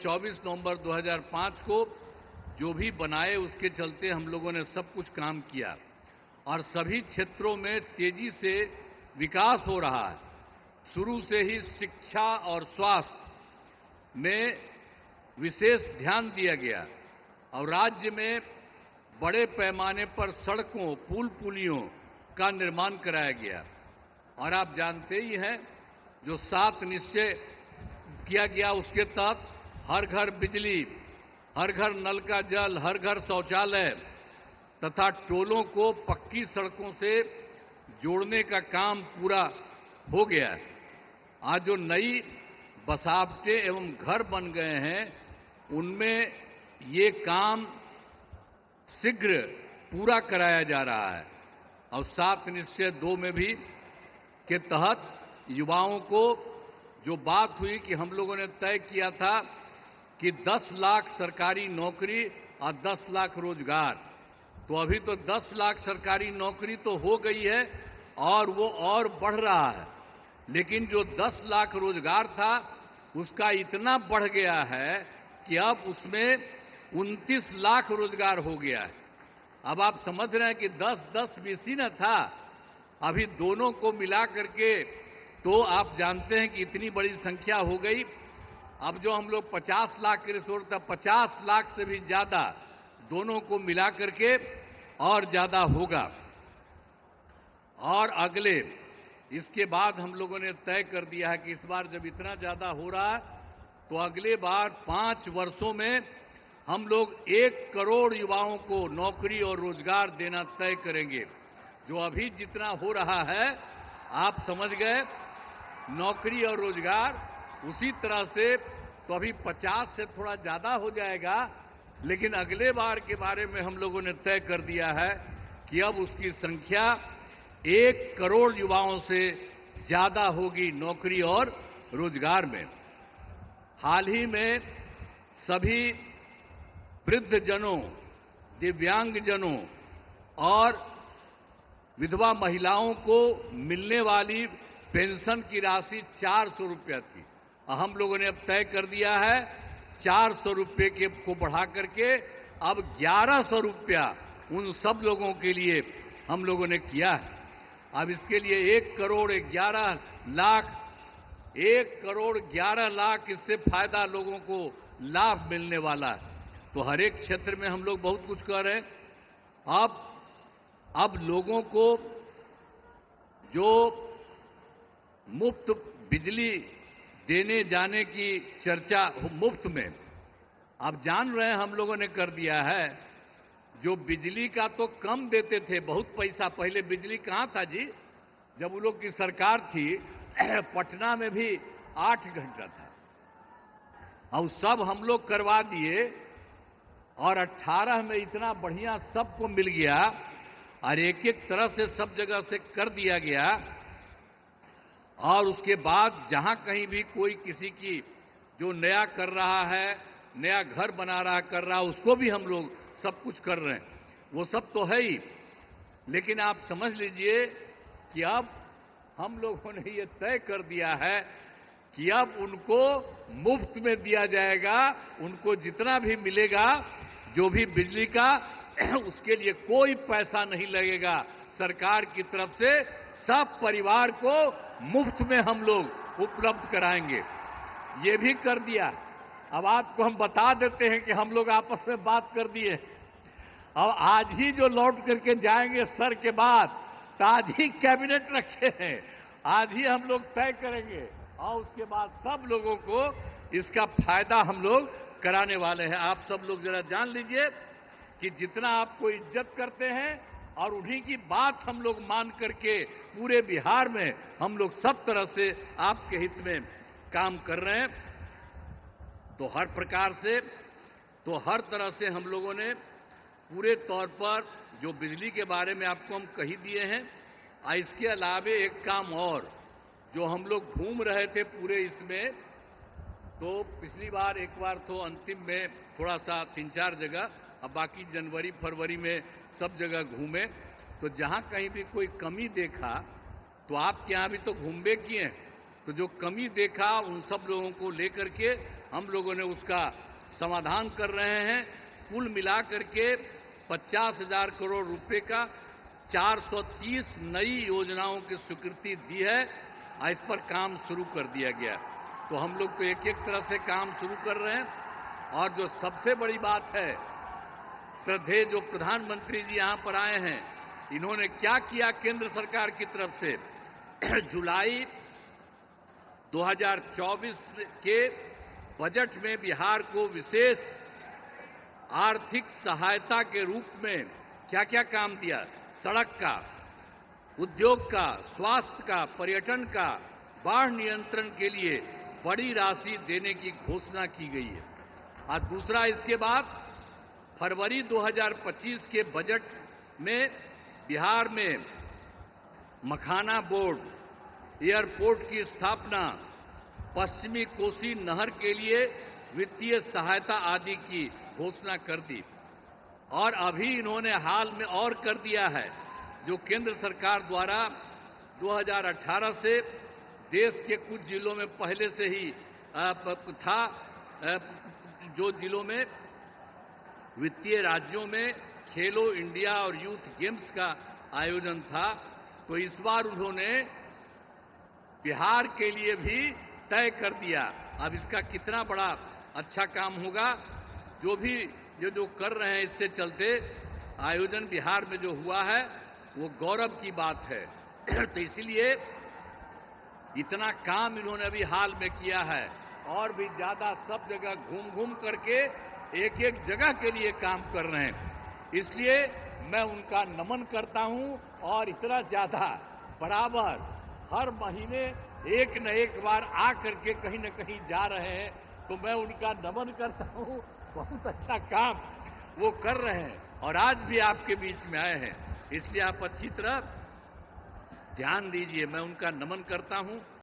24 नवंबर 2005 को जो भी बनाए उसके चलते हम लोगों ने सब कुछ काम किया और सभी क्षेत्रों में तेजी से विकास हो रहा है। शुरू से ही शिक्षा और स्वास्थ्य में विशेष ध्यान दिया गया और राज्य में बड़े पैमाने पर सड़कों, पुल पुलियों का निर्माण कराया गया। और आप जानते ही हैं, जो 7 निश्चय किया गया उसके तहत हर घर बिजली, हर घर नल का जल, हर घर शौचालय तथा टोलों को पक्की सड़कों से जोड़ने का काम पूरा हो गया है। आज जो नई बसावटें एवं घर बन गए हैं उनमें ये काम शीघ्र पूरा कराया जा रहा है। और 7 निश्चय 2 में भी के तहत युवाओं को जो बात हुई कि हम लोगों ने तय किया था कि 10 लाख सरकारी नौकरी और 10 लाख रोजगार, तो अभी तो 10 लाख सरकारी नौकरी तो हो गई है और वो और बढ़ रहा है। लेकिन जो 10 लाख रोजगार था उसका इतना बढ़ गया है कि अब उसमें 29 लाख रोजगार हो गया है। अब आप समझ रहे हैं कि 10-10 बीसी न था, अभी दोनों को मिला करके तो आप जानते हैं कि इतनी बड़ी संख्या हो गई। अब जो हम लोग 50 लाख की रिसोर्स था, 50 लाख से भी ज्यादा दोनों को मिला करके और ज्यादा होगा। और अगले इसके बाद हम लोगों ने तय कर दिया है कि इस बार जब इतना ज्यादा हो रहा है तो अगले बार 5 वर्षों में हम लोग 1 करोड़ युवाओं को नौकरी और रोजगार देना तय करेंगे। जो अभी जितना हो रहा है आप समझ गए, नौकरी और रोजगार उसी तरह से तो अभी 50 से थोड़ा ज्यादा हो जाएगा, लेकिन अगले बार के बारे में हम लोगों ने तय कर दिया है कि अब उसकी संख्या 1 करोड़ युवाओं से ज्यादा होगी नौकरी और रोजगार में। हाल ही में सभी वृद्धजनों, दिव्यांगजनों और विधवा महिलाओं को मिलने वाली पेंशन की राशि 400 रुपया थी। हम लोगों ने अब तय कर दिया है 400 रुपये के को बढ़ा करके अब 1100 रुपया उन सब लोगों के लिए हम लोगों ने किया है। अब इसके लिए 1 करोड़ 11 लाख 1 करोड़ 11 लाख इससे फायदा लोगों को लाभ मिलने वाला है। तो हर एक क्षेत्र में हम लोग बहुत कुछ कर रहे हैं। अब लोगों को जो मुफ्त बिजली देने जाने की चर्चा मुफ्त में, आप जान रहे हैं हम लोगों ने कर दिया है। जो बिजली का तो कम देते थे, बहुत पैसा पहले बिजली कहाँ था जी, जब उन लोग की सरकार थी पटना में भी 8 घंटा था। अब सब हम लोग करवा दिए और 18 में इतना बढ़िया सबको मिल गया और एक तरह से सब जगह से कर दिया गया। और उसके बाद जहां कहीं भी कोई किसी की जो नया कर रहा है, नया घर बना रहा कर रहा, उसको भी हम लोग सब कुछ कर रहे हैं। वो सब तो है ही, लेकिन आप समझ लीजिए कि अब हम लोगों ने ये तय कर दिया है कि अब उनको मुफ्त में दिया जाएगा। उनको जितना भी मिलेगा जो भी बिजली का, उसके लिए कोई पैसा नहीं लगेगा सरकार की तरफ से। सब परिवार को मुफ्त में हम लोग उपलब्ध कराएंगे। ये भी कर दिया। अब आपको हम बता देते हैं कि हम लोग आपस में बात कर दिए। अब आज ही जो लौट करके जाएंगे सर के बाद, तो आज ही कैबिनेट रखे हैं, आज ही हम लोग तय करेंगे और उसके बाद सब लोगों को इसका फायदा हम लोग कराने वाले हैं। आप सब लोग जरा जान लीजिए कि जितना आपको इज्जत करते हैं और उन्हीं की बात हम लोग मान करके पूरे बिहार में हम लोग सब तरह से आपके हित में काम कर रहे हैं। तो हर प्रकार से, तो हर तरह से हम लोगों ने पूरे तौर पर जो बिजली के बारे में आपको हम कही दिए हैं। इसके अलावे एक काम और जो हम लोग घूम रहे थे पूरे इसमें, तो पिछली बार एक बार तो अंतिम में थोड़ा सा 3-4 जगह, अब बाकी जनवरी फरवरी में सब जगह घूमे। तो जहां कहीं भी कोई कमी देखा, तो आपके यहां भी तो घूमबे किए, तो जो कमी देखा उन सब लोगों को लेकर के हम लोगों ने उसका समाधान कर रहे हैं। कुल मिलाकर के 50,000 करोड़ रुपए का 430 नई योजनाओं की स्वीकृति दी है और इस पर काम शुरू कर दिया गया। तो हम लोग तो एक एक तरह से काम शुरू कर रहे हैं। और जो सबसे बड़ी बात है, श्रद्धेय जो प्रधानमंत्री जी यहां पर आए हैं, इन्होंने क्या किया केंद्र सरकार की तरफ से। जुलाई 2024 के बजट में बिहार को विशेष आर्थिक सहायता के रूप में क्या क्या काम दिया। सड़क का, उद्योग का, स्वास्थ्य का, पर्यटन का, बाढ़ नियंत्रण के लिए बड़ी राशि देने की घोषणा की गई है। और दूसरा, इसके बाद फरवरी 2025 के बजट में बिहार में मखाना बोर्ड, एयरपोर्ट की स्थापना, पश्चिमी कोसी नहर के लिए वित्तीय सहायता आदि की घोषणा कर दी। और अभी इन्होंने हाल में और कर दिया है, जो केंद्र सरकार द्वारा 2018 से देश के कुछ जिलों में पहले से ही था, जो जिलों में वित्तीय राज्यों में खेलो इंडिया और यूथ गेम्स का आयोजन था, तो इस बार उन्होंने बिहार के लिए भी तय कर दिया। अब इसका कितना बड़ा अच्छा काम होगा, जो भी जो कर रहे हैं, इससे चलते आयोजन बिहार में जो हुआ है वो गौरव की बात है। तो इसलिए इतना काम इन्होंने अभी हाल में किया है, और भी ज्यादा सब जगह घूम घूम करके एक एक जगह के लिए काम कर रहे हैं। इसलिए मैं उनका नमन करता हूं। और इतना ज्यादा बराबर हर महीने एक न एक बार आ करके कहीं न कहीं जा रहे हैं, तो मैं उनका नमन करता हूं। बहुत अच्छा काम वो कर रहे हैं और आज भी आपके बीच में आए हैं, इसलिए आप अच्छी तरह ध्यान दीजिए। मैं उनका नमन करता हूं।